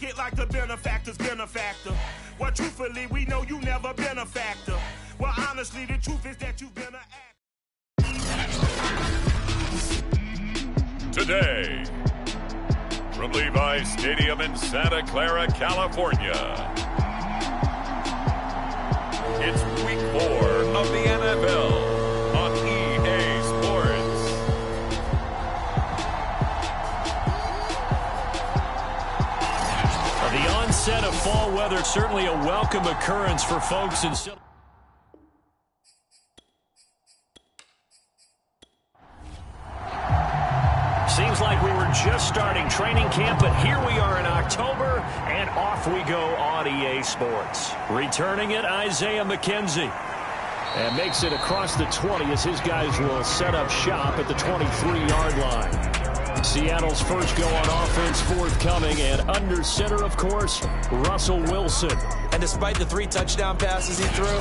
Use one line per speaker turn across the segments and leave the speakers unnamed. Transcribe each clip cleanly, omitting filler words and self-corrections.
it like the benefactor's benefactor. Well, truthfully, we know you never been a factor. Well, honestly, the truth is that you've been an actor.
Today, from Levi's Stadium in Santa Clara, California, it's Week 4 of the NFL on EA Sports.
The onset of fall weather, certainly a welcome occurrence for folks in Seems like we were just starting training camp, but here we are in October, and off we go on EA Sports. Returning it, Isaiah McKenzie. And makes it across the 20 as his guys will set up shop at the 23-yard line. Seattle's first go on offense forthcoming, and under center, of course, Russell Wilson.
And despite the 3 touchdown passes he threw,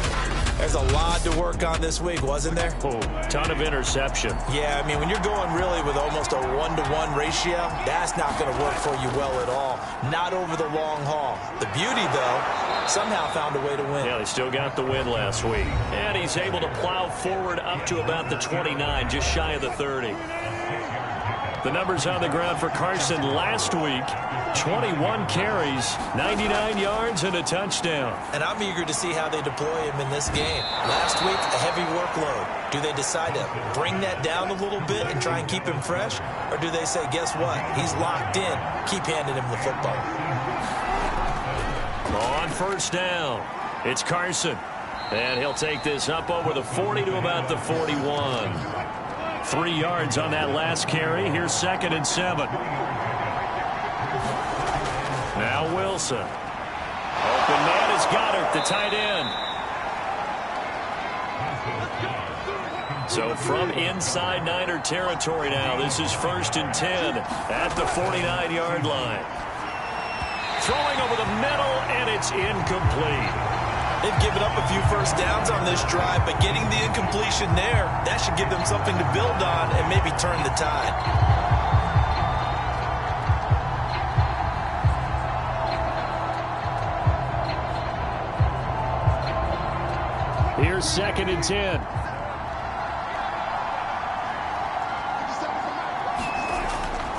there's a lot to work on this week, wasn't there?
Oh, ton of interception.
Yeah, I mean, when you're going really with almost a 1-to-1 ratio, that's not going to work for you well at all. Not over the long haul. The beauty, though, somehow found a way to win.
Yeah, they still got the win last week. And he's able to plow forward up to about the 29, just shy of the 30. The numbers on the ground for Carson last week, 21 carries, 99 yards, and a touchdown.
And I'm eager to see how they deploy him in this game. Last week, a heavy workload. Do they decide to bring that down a little bit and try and keep him fresh? Or do they say, guess what? He's locked in. Keep handing him the football.
On first down, it's Carson. And he'll take this up over the 40 to about the 41. 3 yards on that last carry. Here's 2nd and 7. Now Wilson. Open man is Goddard, the tight end. So from inside Niner territory now, this is 1st and 10 at the 49-yard line. Throwing over the middle, and it's incomplete.
They've given up a few first downs on this drive, but getting the incompletion there, that should give them something to build on and maybe turn the tide.
Here's 2nd and 10.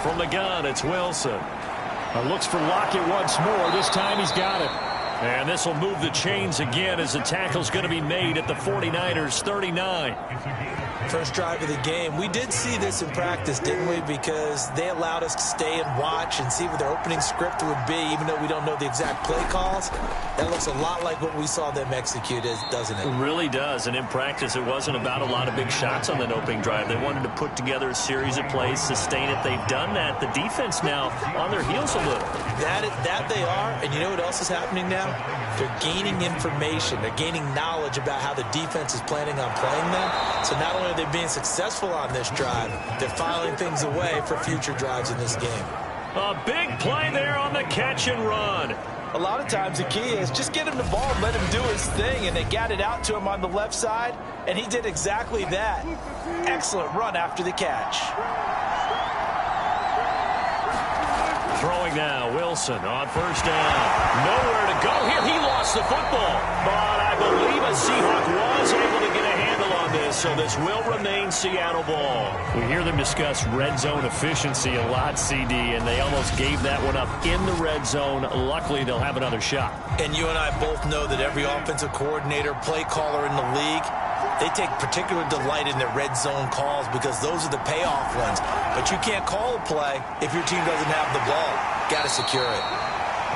From the gun, it's Wilson. Looks for Lockett once more. This time he's got it. And this will move the chains again as the tackle's going to be made at the 49ers' 39.
First drive of the game. We did see this in practice, didn't we? Because they allowed us to stay and watch and see what their opening script would be, even though we don't know the exact play calls. That looks a lot like what we saw them execute, doesn't it?
It really does. And in practice, it wasn't about a lot of big shots on that opening drive. They wanted to put together a series of plays, sustain it. They've done that. The defense now on their heels a little.
That they are. And you know what else is happening now? They're gaining information. They're gaining knowledge about how the defense is planning on playing them. So not only are they being successful on this drive, they're filing things away for future drives in this game.
A big play there on the catch and run.
A lot of times the key is just get him the ball and let him do his thing, and they got it out to him on the left side, and he did exactly that. Excellent run after the catch.
Throwing now, Wilson on first down. Nowhere to go here. He lost the football. But I believe a Seahawk was able to get a handle on this, so this will remain Seattle ball. We hear them discuss red zone efficiency a lot, CD, and they almost gave that one up in the red zone. Luckily, they'll have another shot.
And you and I both know that every offensive coordinator, play caller in the league, they take particular delight in their red zone calls because those are the payoff ones. But you can't call a play if your team doesn't have the ball. Got to secure it.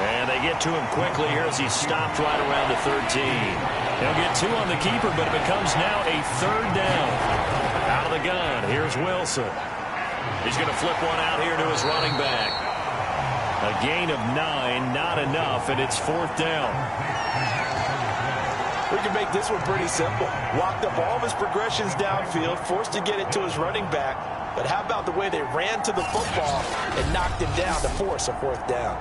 And they get to him quickly here as he's stopped right around the 13. He'll get 2 on the keeper, but it becomes now a 3rd down. Out of the gun, here's Wilson. He's going to flip one out here to his running back. A gain of 9, not enough, and it's 4th down.
We can make this one pretty simple. Walked up all of his progressions downfield, forced to get it to his running back. But how about the way they ran to the football and knocked him down to force a 4th down?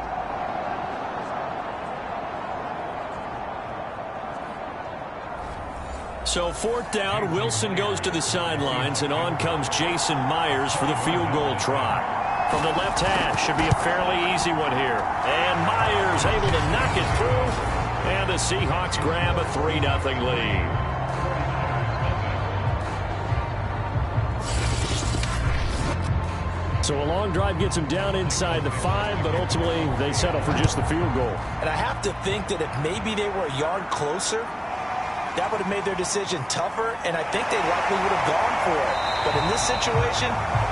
So 4th down, Wilson goes to the sidelines, and on comes Jason Myers for the field goal try. from the left hash. Should be a fairly easy one here. And Myers able to knock it through. And the Seahawks grab a 3-0 lead. So a long drive gets them down inside the 5, but ultimately they settle for just the field goal.
And I have to think that if maybe they were a yard closer, that would have made their decision tougher, and I think they likely would have gone for it. But in this situation,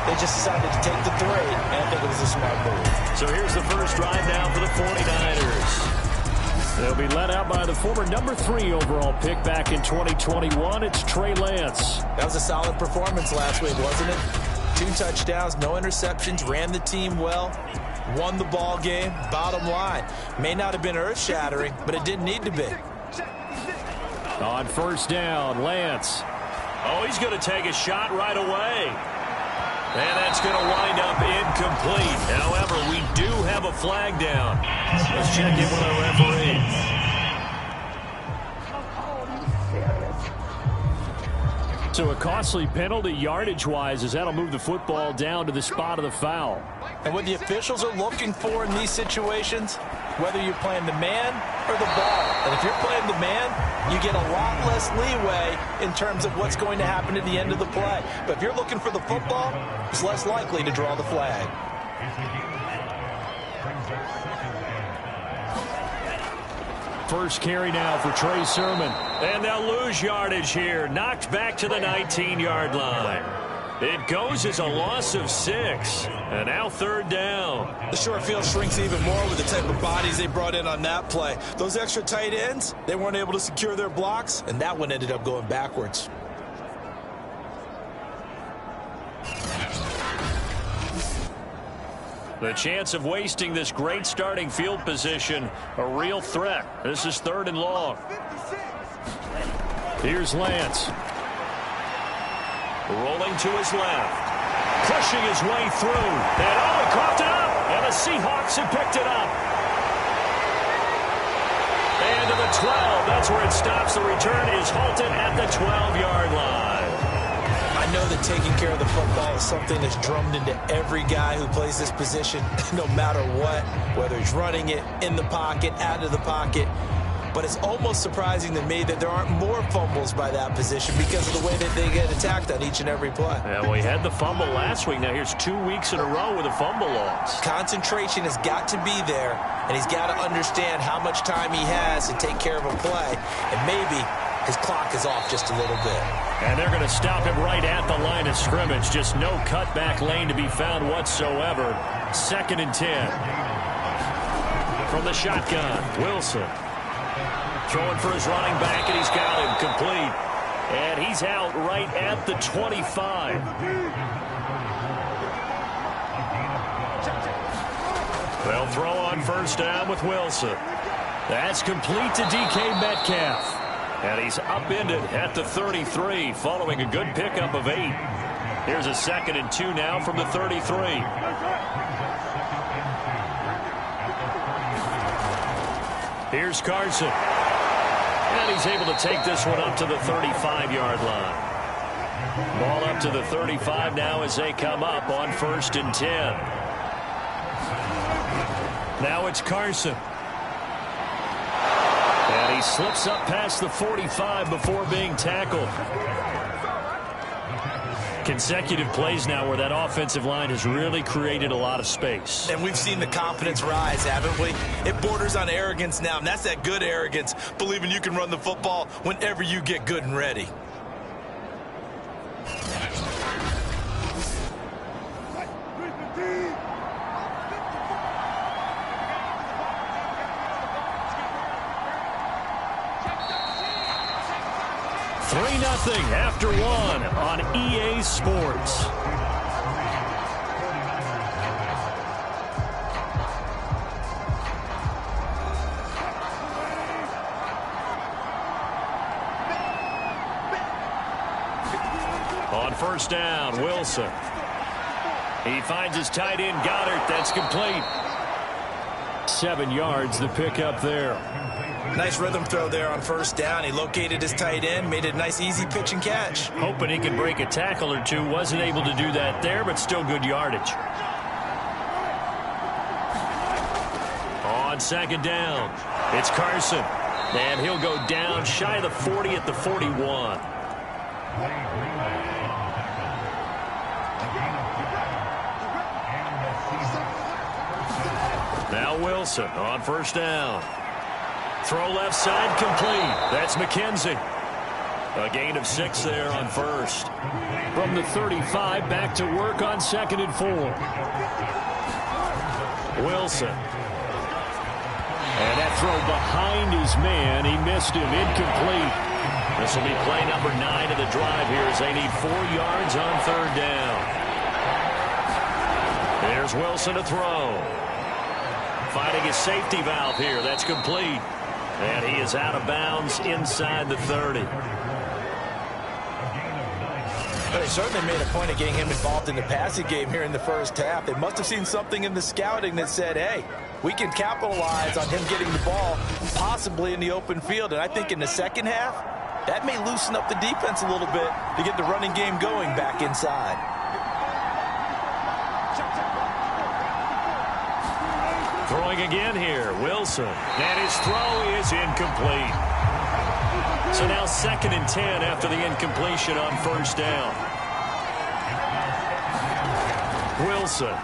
they just decided to take the 3, and I think it was a smart move.
So here's the first drive now for the 49ers. They'll be led out by the former number 3 overall pick back in 2021. It's Trey Lance.
That was a solid performance last week, wasn't it? 2 touchdowns, no interceptions, ran the team well, won the ball game. Bottom line, may not have been earth-shattering, but it didn't need to be.
On first down, Lance. Oh, he's going to take a shot right away. And that's going to wind up incomplete. However, we do have a flag down. Let's check in with our referee. So a costly penalty yardage-wise, as that'll move the football down to the spot of the foul.
And what the officials are looking for in these situations, whether you're playing the man or the ball. And if you're playing the man, you get a lot less leeway in terms of what's going to happen at the end of the play. But if you're looking for the football, it's less likely to draw the flag.
First carry now for Trey Sermon. And they'll lose yardage here. Knocked back to the 19-yard line. It goes as a loss of 6. And now third down.
The short field shrinks even more with the type of bodies they brought in on that play. Those extra tight ends, they weren't able to secure their blocks, and that one ended up going backwards.
The chance of wasting this great starting field position, a real threat. This is 3rd and long. Here's Lance. Rolling to his left. Pushing his way through. And oh, he coughed it up. And the Seahawks have picked it up. And to the 12. That's where it stops. The return is halted at the 12-yard line.
I know that taking care of the football is something that's drummed into every guy who plays this position, no matter what, whether he's running it, in the pocket, out of the pocket. But it's almost surprising to me that there aren't more fumbles by that position because of the way that they get attacked on each and every play.
Yeah, well, he had the fumble last week. Now here's 2 weeks in a row with a fumble loss.
Concentration has got to be there, and he's got to understand how much time he has to take care of a play, and maybe his clock is off just a little bit.
And they're going to stop him right at the line of scrimmage. Just no cutback lane to be found whatsoever. 2nd and 10. From the shotgun, Wilson. Throwing for his running back, and he's got him complete. And he's out right at the 25. They'll throw on first down with Wilson. That's complete to DK Metcalf. And he's upended at the 33 following a good pickup of 8. Here's a 2nd and 2 now from the 33. Here's Carson. And he's able to take this one up to the 35-yard line. Ball up to the 35 now as they come up on 1st and 10. Now it's Carson. And he slips up past the 45 before being tackled. Consecutive plays now where that offensive line has really created a lot of space.
And we've seen the confidence rise, haven't we? It borders on arrogance now, and that's that good arrogance, believing you can run the football whenever you get good and ready.
After 1 on EA Sports. On first down, Wilson. He finds his tight end, Goddard. That's complete. 7 yards, the pickup there.
Nice rhythm throw there on first down. He located his tight end, made it a nice, easy pitch and catch.
Hoping he could break a tackle or two. Wasn't able to do that there, but still good yardage. on second down. It's Carson. And he'll go down shy of the 40 at the 41. Now Wilson on first down. Throw left side complete. That's McKenzie. A gain of 6 there on first. From the 35, back to work on 2nd and 4. Wilson. And that throw behind his man. He missed him. Incomplete. This will be play number 9 of the drive here as they need 4 yards on 3rd down. There's Wilson to throw. Finding his safety valve here. That's complete. And he is out of bounds inside the 30.
They certainly made a point of getting him involved in the passing game here in the first half. They must have seen something in the scouting that said, hey, we can capitalize on him getting the ball possibly in the open field. And I think in the second half, that may loosen up the defense a little bit to get the running game going back inside.
Throwing again here, Wilson. And his throw is incomplete. So now 2nd and 10 after the incompletion on first down. Wilson.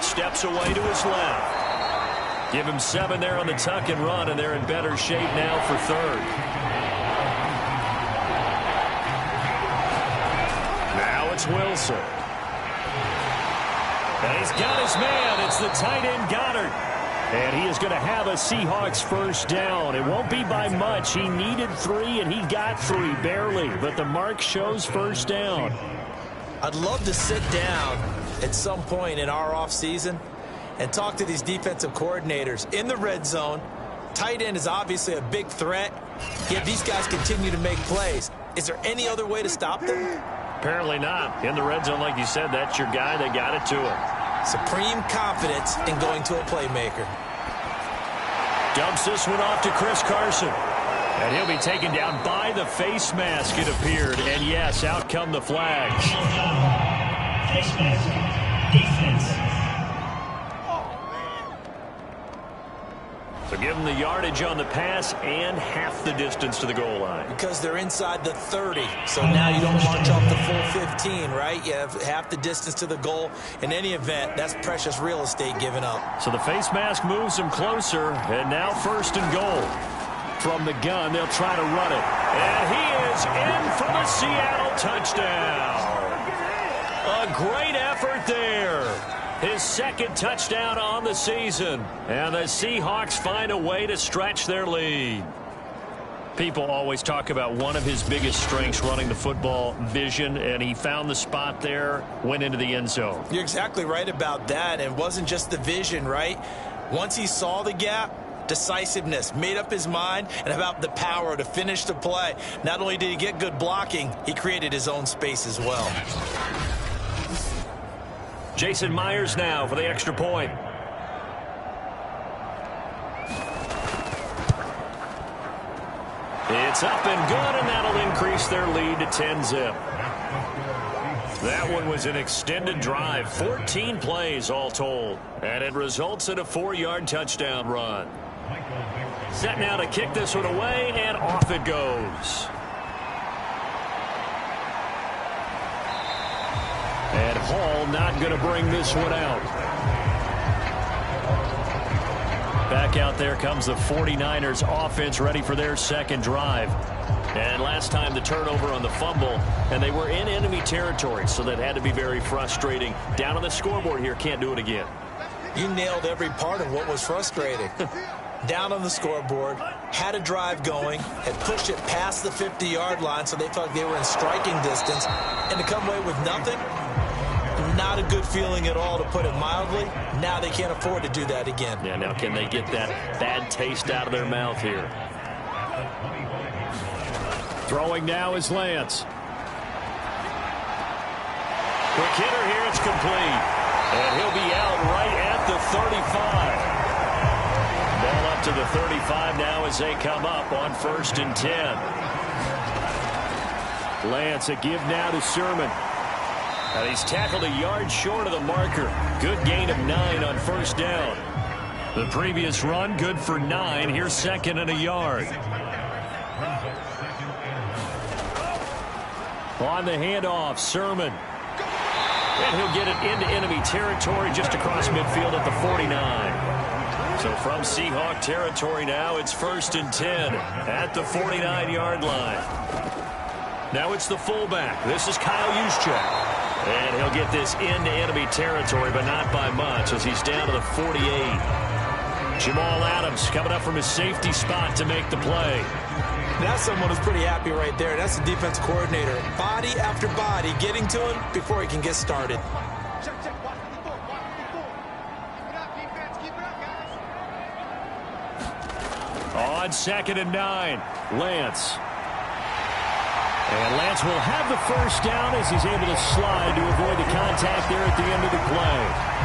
Steps away to his left. Give him 7 there on the tuck and run, and they're in better shape now for 3rd. Now it's Wilson. And he's got his man. It's the tight end Goddard. And he is going to have a Seahawks first down. It won't be by much. He needed 3, and he got 3, barely. But the mark shows first down.
I'd love to sit down at some point in our offseason and talk to these defensive coordinators in the red zone. Tight end is obviously a big threat, yet these guys continue to make plays. Is there any other way to stop them?
Apparently not. In the red zone, like you said, that's your guy. They got it to him.
Supreme confidence in going to a playmaker.
Dumps this one off to Chris Carson. And he'll be taken down by the face mask, it appeared. And yes, out come the flags.
Face mask. Defense.
So give them the yardage on the pass and half the distance to the goal line.
Because they're inside the 30. So now you don't march off the full 15, right? You have half the distance to the goal. In any event, that's precious real estate given up.
So the face mask moves them closer. And now 1st and goal. From the gun, they'll try to run it. And he is in for the Seattle touchdown. A great effort there. His 2nd touchdown on the season. And the Seahawks find a way to stretch their lead. People always talk about one of his biggest strengths running the football, vision, and he found the spot there, went into the end zone.
You're exactly right about that. It wasn't just the vision, right? Once he saw the gap, decisiveness, made up his mind, and about the power to finish the play. Not only did he get good blocking, he created his own space as well.
Jason Myers now for the extra point. It's up and good, and that'll increase their lead to 10-zip. That one was an extended drive, 14 plays all told, and it results in a 4-yard touchdown run. Set now to kick this one away, and off it goes. And Hall not going to bring this one out. Back out there comes the 49ers offense ready for their 2nd drive. And last time the turnover on the fumble, and they were in enemy territory, so that had to be very frustrating. Down on the scoreboard here, can't do it again.
You nailed every part of what was frustrating. Down on the scoreboard, had a drive going, had pushed it past the 50-yard line so they felt like they were in striking distance, and to come away with nothing, not a good feeling at all, to put it mildly. Now they can't afford to do that again.
Yeah, now can they get that bad taste out of their mouth here? Throwing now is Lance. Quick hitter here, it's complete. And he'll be out right at the 35. Ball up to the 35 now as they come up on 1st and 10. Lance, a give now to Sermon. And he's tackled a yard short of the marker. Good gain of 9 on 1st down. The previous run, good for 9. Here's second and a yard. On the handoff, Sermon. And he'll get it into enemy territory just across midfield at the 49. So from Seahawk territory now, it's 1st and 10 at the 49-yard line. Now it's the fullback. This is Kyle Juszczyk. And he'll get this into enemy territory, but not by much as he's down to the 48. Jamal Adams coming up from his safety spot to make the play.
That's someone who's pretty happy right there. That's the defense coordinator. Body after body getting to him before he can get started.
On 2nd and 9, Lance. And Lance will have the first down as he's able to slide to avoid the contact there at the end of the play.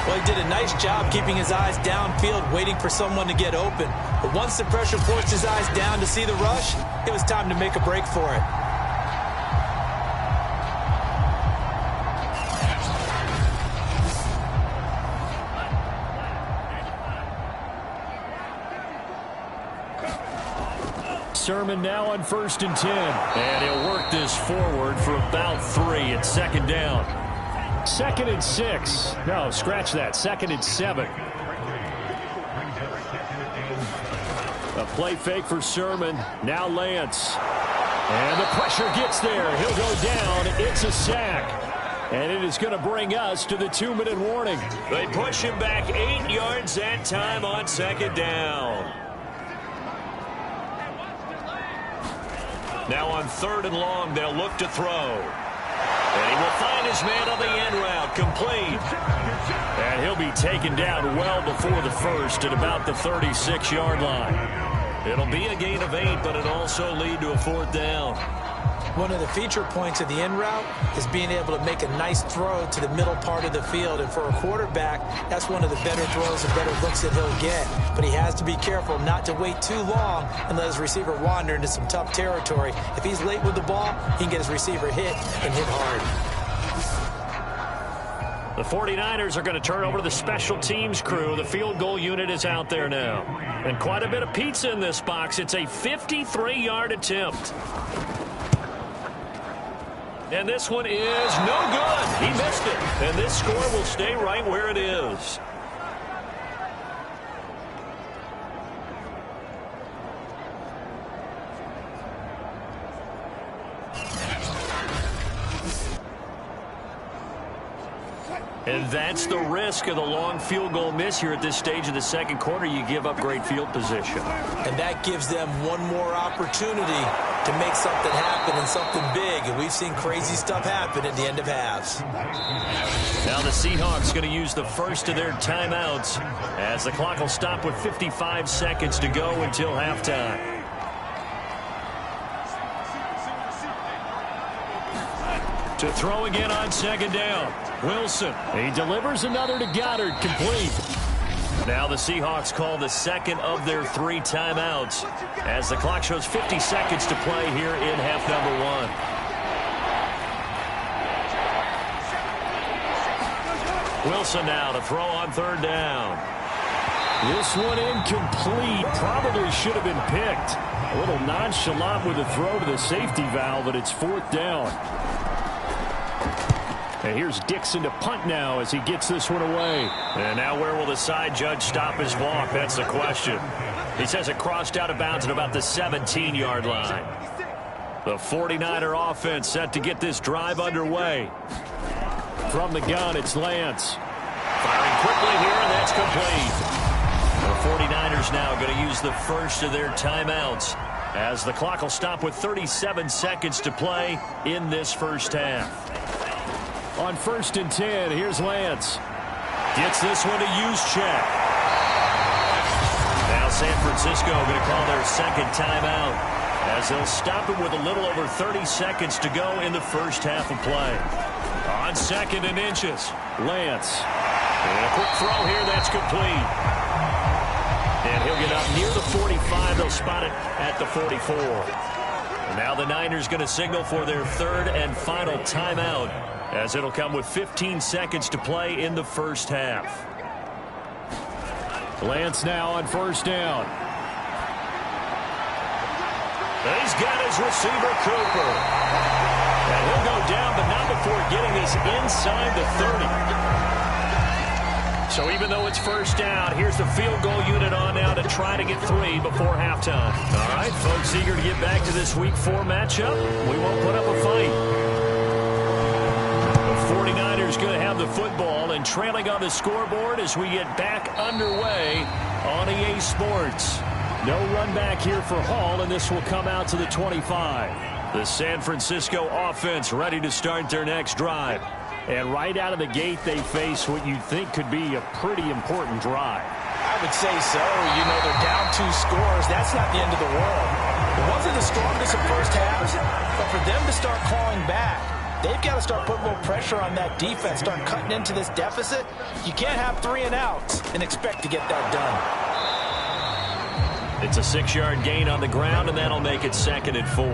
Well, he did a nice job keeping his eyes downfield, waiting for someone to get open. But once the pressure forced his eyes down to see the rush, it was time to make a break for it.
Sermon now on 1st and 10. And he'll work this forward for about 3 at 2nd down. 2nd and 6. No, scratch that. 2nd and 7. A play fake for Sermon. Now Lance. And the pressure gets there. He'll go down. It's a sack. And it is going to bring us to the 2-minute warning. They push him back 8 yards that time on 2nd down. Now on 3rd and long, they'll look to throw. And he will find his man on the end route, complete. And he'll be taken down well before the first at about the 36-yard line. It'll be a gain of 8, but it'll also lead to a 4th down.
One of the feature points of the end route is being able to make a nice throw to the middle part of the field. And for a quarterback, that's one of the better throws and better looks that he'll get. But he has to be careful not to wait too long and let his receiver wander into some tough territory. If he's late with the ball, he can get his receiver hit and hit hard.
The 49ers are going to turn over to the special teams crew. The field goal unit is out there now. And quite a bit of pizza in this box. It's a 53-yard attempt. And this one is no good. He missed it. And this score will stay right where it is. And that's the risk of the long field goal miss here at this stage of the second quarter. You give up great field position.
And that gives them one more opportunity to make something happen and something big. And we've seen crazy stuff happen at the end of halves.
Now the Seahawks going to use the first of their timeouts as the clock will stop with 55 seconds to go until halftime. To throw again on 2nd down. Wilson. He delivers another to Goddard, complete. Now the Seahawks call the second of their 3 timeouts as the clock shows 50 seconds to play here in half number 1. Wilson now to throw on 3rd down. This one incomplete. Probably should have been picked. A little nonchalant with a throw to the safety valve, but it's 4th down. And here's Dixon to punt now as he gets this one away. And now where will the side judge stop his walk? That's the question. He says it crossed out of bounds at about the 17-yard line. The 49er offense set to get this drive underway. From the gun, it's Lance. Firing quickly here, and that's complete. The 49ers now going to use the first of their timeouts as the clock will stop with 37 seconds to play in this first half. On 1st and 10, here's Lance. Gets this one to Juszczyk. Now San Francisco going to call their second timeout as they'll stop it with a little over 30 seconds to go in the first half of play. On 2nd and inches, Lance. And a quick throw here, that's complete. And he'll get up near the 45. They'll spot it at the 44. And now the Niners going to signal for their 3rd and final timeout, as it'll come with 15 seconds to play in the first half. Lance now on first down. He's got his receiver, Cooper. And he'll go down, but not before getting this inside the 30. So even though it's first down, here's the field goal unit on now to try to get 3 before halftime. All right, folks eager to get back to this Week 4 matchup. We won't put up a fight. The 49ers going to have the football and trailing on the scoreboard as we get back underway on EA Sports. No run back here for Hall, and this will come out to the 25. The San Francisco offense ready to start their next drive. And right out of the gate, they face what you'd think could be a pretty important drive.
I would say so. You know, they're down 2 scores. That's not the end of the world. It wasn't the strongest of first halves, but for them to start clawing back, they've got to start putting more pressure on that defense, start cutting into this deficit. You can't have 3 and outs and expect to get that done.
It's a 6-yard gain on the ground, and that'll make it 2nd and 4.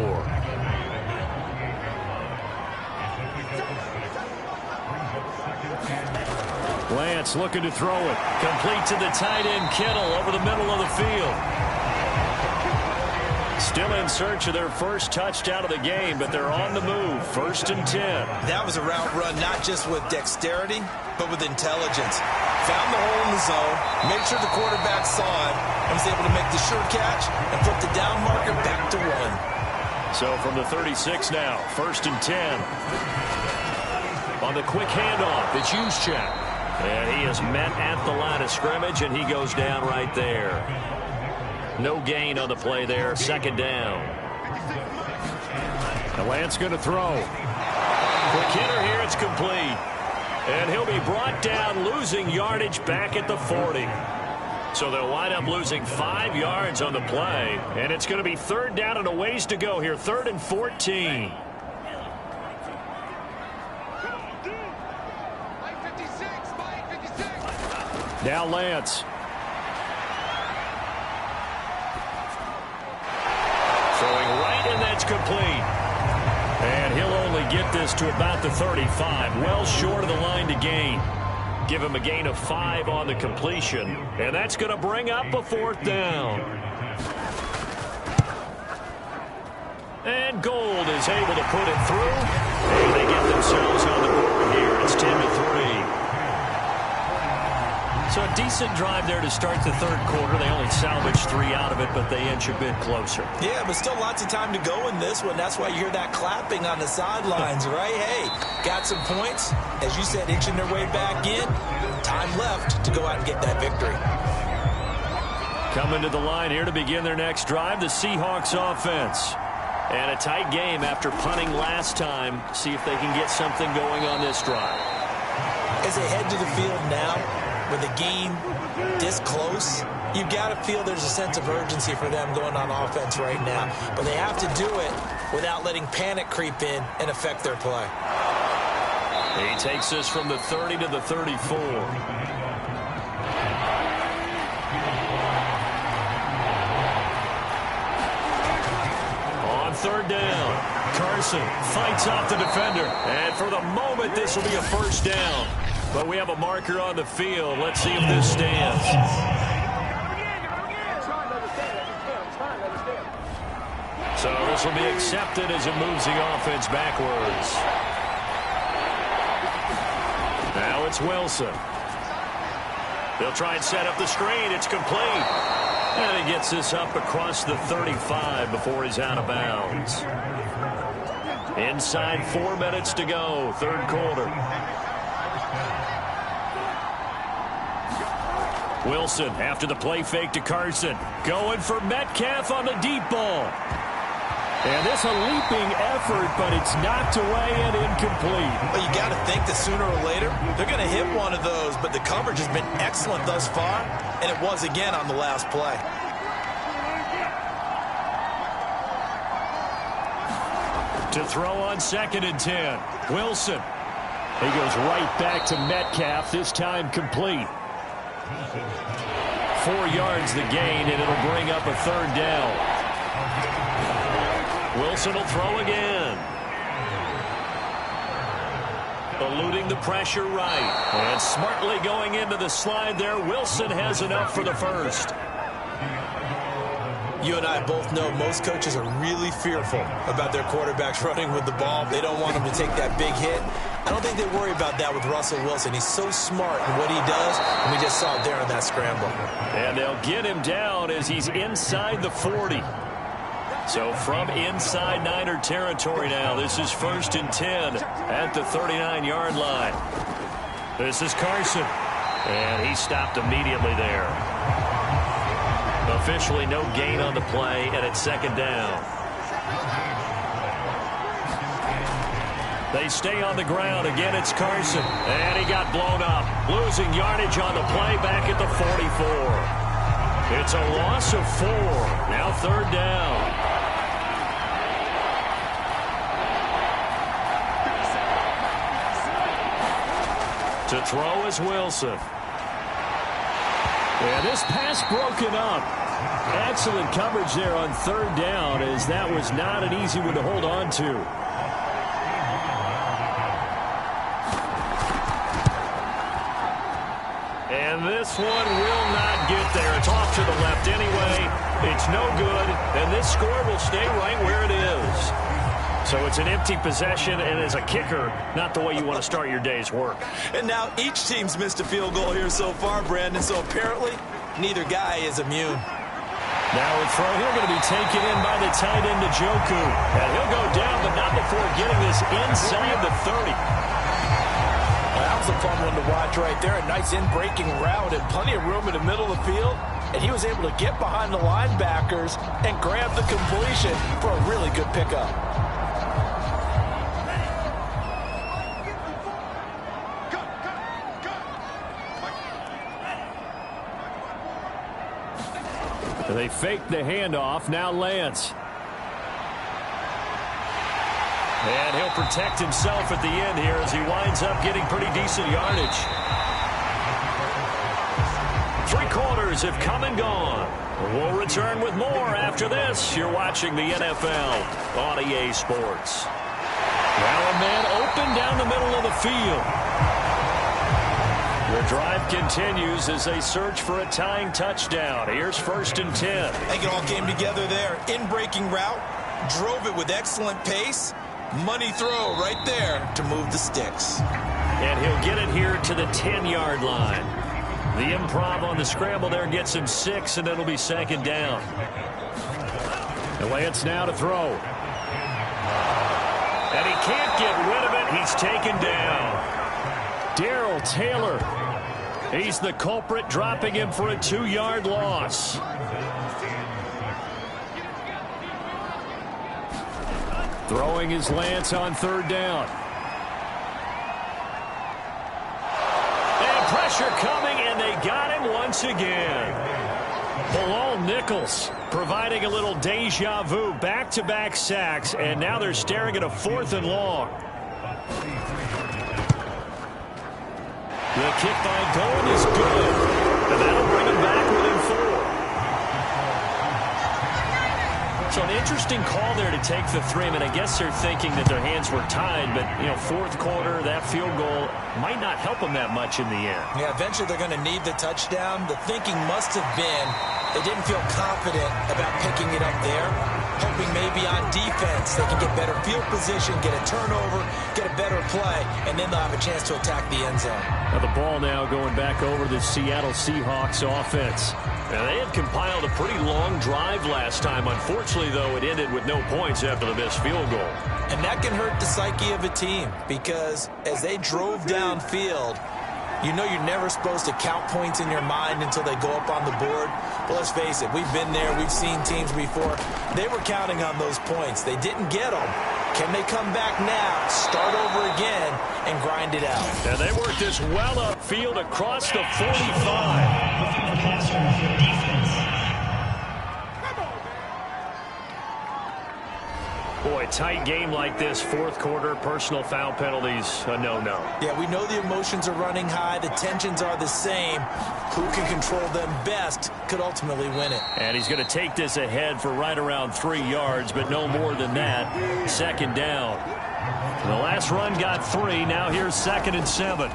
Lance looking to throw it. Complete to the tight end, Kittle, over the middle of the field. Still in search of their first touchdown of the game, but they're on the move. 1st and 10.
That was a route run not just with dexterity, but with intelligence. Found the hole in the zone, made sure the quarterback saw it, and was able to make the sure catch and flip the down marker back to 1.
So from the 36 now, 1st and 10. On the quick handoff, it's Juszczyk. And he is met at the line of scrimmage, and he goes down right there. No gain on the play there. 2nd down. And Lance going to throw. Quick hitter here. It's complete. And he'll be brought down, losing yardage back at the 40. So they'll wind up losing 5 yards on the play. And it's going to be 3rd down and a ways to go here. 3rd and 14. Now Lance. Throwing right, and that's complete. And he'll only get this to about the 35. Well short of the line to gain. Give him a gain of 5 on the completion. And that's going to bring up a 4th down. And Gold is able to put it through. And they get themselves on the board here. It's 10-3. So a decent drive there to start the 3rd quarter. They only salvaged 3 out of it, but they inch a bit closer.
Yeah, but still lots of time to go in this one. That's why you hear that clapping on the sidelines, right? Hey, got some points. As you said, inching their way back in. Time left to go out and get that victory.
Coming to the line here to begin their next drive, the Seahawks offense. And a tight game after punting last time. See if they can get something going on this drive.
As they head to the field now, with a game this close, you've got to feel there's a sense of urgency for them going on offense right now. But they have to do it without letting panic creep in and affect their play.
He takes us from the 30 to the 34. On 3rd down, Carson fights off the defender. And for the moment, this will be a 1st down. But we have a marker on the field. Let's see if this stands. So this will be accepted as it moves the offense backwards. Now it's Wilson. They'll try and set up the screen. It's complete. And he gets this up across the 35 before he's out of bounds. Inside 4 minutes to go, 3rd quarter. Wilson after the play fake to Carson. Going for Metcalf on the deep ball. And this a leaping effort, but it's knocked away and incomplete.
Well, you got to think that sooner or later they're going to hit one of those, but the coverage has been excellent thus far, and it was again on the last play.
To throw on 2nd and 10. Wilson. He goes right back to Metcalf, this time complete. 4 yards the gain, and it'll bring up a 3rd down. Wilson will throw again. eluding the pressure right. And smartly going into the slide there. Wilson has enough for the first.
You and I both know most coaches are really fearful about their quarterbacks running with the ball. They don't want them to take that big hit. I don't think they worry about that with Russell Wilson. He's so smart in what he does, and we just saw it there on that scramble.
And they'll get him down as he's inside the 40. So from inside Niner territory now, this is 1st and 10 at the 39-yard line. This is Carson, and he stopped immediately there. Officially no gain on the play, and it's 2nd down. They stay on the ground. Again, it's Carson, and he got blown up. Losing yardage on the play back at the 44. It's a loss of 4. Now 3rd down. To throw is Wilson. And this pass broken up. Excellent coverage there on 3rd down, as that was not an easy one to hold on to. And this one will not get there. It's off to the left anyway. It's no good, and this score will stay right where it is. So it's an empty possession, and as a kicker, not the way you want to start your day's work.
And now each team's missed a field goal here so far, Brandon, so apparently neither guy is immune.
Now a throw here going to be taken in by the tight end, Njoku. And he'll go down, but not before getting this inside the 30.
That was a fun one to watch right there. A nice in-breaking route and plenty of room in the middle of the field. And he was able to get behind the linebackers and grab the completion for a really good pickup.
They fake the handoff. Now Lance. And he'll protect himself at the end here as he winds up getting pretty decent yardage. 3 quarters have come and gone. We'll return with more after this. You're watching the NFL on EA Sports. Now a man open down the middle of the field. The drive continues as they search for a tying touchdown. Here's 1st and 10.
I think it all came together there. In-breaking route, drove it with excellent pace. Money throw right there to move the sticks.
And he'll get it here to the 10-yard line. The improv on the scramble there gets him 6, and it'll be 2nd down. The Lance now to throw. And he can't get rid of it. He's taken down. Darrell Taylor. He's the culprit, dropping him for a 2-yard loss. Throwing his Lance on 3rd down. And pressure coming, and they got him once again. Bilal Nichols providing a little deja vu. Back-to-back sacks, and now they're staring at a 4th and long. The kick by Gold is good, and that'll bring him back within 4. So an interesting call there to take the 3. I mean, I guess they're thinking that their hands were tied, but, you know, 4th quarter, that field goal might not help them that much in the end.
Yeah, eventually they're going to need the touchdown. The thinking must have been they didn't feel confident about picking it up there, hoping maybe on defense they can get better field position, get a turnover, get a better play, and then they'll have a chance to attack the end zone.
Now the ball now going back over the Seattle Seahawks offense. Now they had compiled a pretty long drive last time. Unfortunately, though, it ended with no points after the missed field goal.
And that can hurt the psyche of a team because as they drove downfield, you know you're never supposed to count points in your mind until they go up on the board. But let's face it, we've been there. We've seen teams before. They were counting on those points. They didn't get them. Can they come back now, start over again, and grind it out?
And they worked this well upfield across the 45.
Roughing the passer for defense.
Boy, tight game like this, 4th quarter, personal foul penalties, a no-no.
Yeah, we know the emotions are running high. The tensions are the same. Who can control them best could ultimately win it.
And he's going to take this ahead for right around 3 yards, but no more than that. 2nd down. The last run got 3. Now here's 2nd and 7.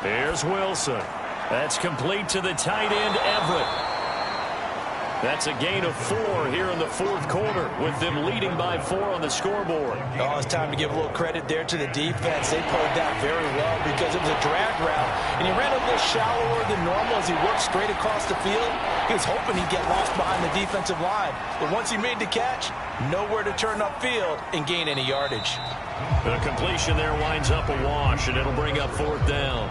Here's Wilson. That's complete to the tight end, Everett. That's a gain of 4 here in the 4th quarter, with them leading by 4 on the scoreboard.
Oh, it's time to give a little credit there to the defense. They played that very well because it was a drag route, and he ran a little shallower than normal as he worked straight across the field. He was hoping he'd get lost behind the defensive line, but once he made the catch, nowhere to turn upfield and gain any yardage.
The completion there winds up a wash, and it'll bring up 4th down.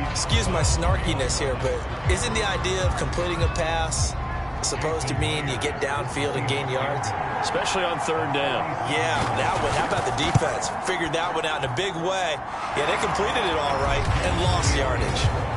Excuse my snarkiness here, but isn't the idea of completing a pass supposed to mean you get downfield and gain yards?
Especially on 3rd down.
Yeah, that one. How about the defense? Figured that one out in a big way. Yeah, they completed it all right and lost yardage.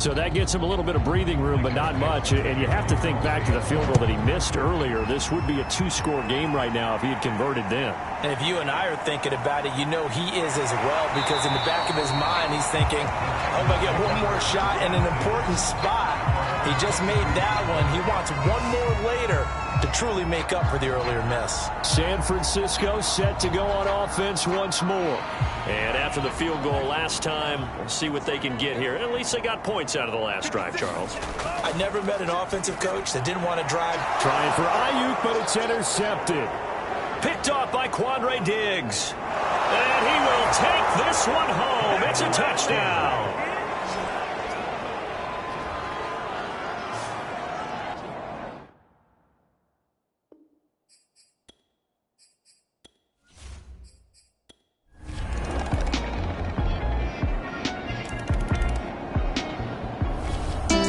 So that gets him a little bit of breathing room, but not much. And you have to think back to the field goal that he missed earlier. This would be a 2-score game right now if he had converted then.
And if you and I are thinking about it, you know he is as well, because in the back of his mind, he's thinking, I hope I get one more shot in an important spot. He just made that one. He wants one more later to truly make up for the earlier miss.
San Francisco set to go on offense once more. And after the field goal last time, we'll see what they can get here. And at least they got points out of the last drive, Charles.
I never met an offensive coach that didn't want to drive.
Trying for Ayuk, but it's intercepted. Picked off by Quandre Diggs. And he will take this one home. It's a touchdown.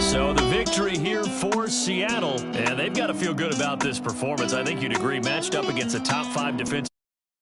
So the victory here for Seattle, and they've got to feel good about this performance. I think you'd agree, matched up against a top 5 defense.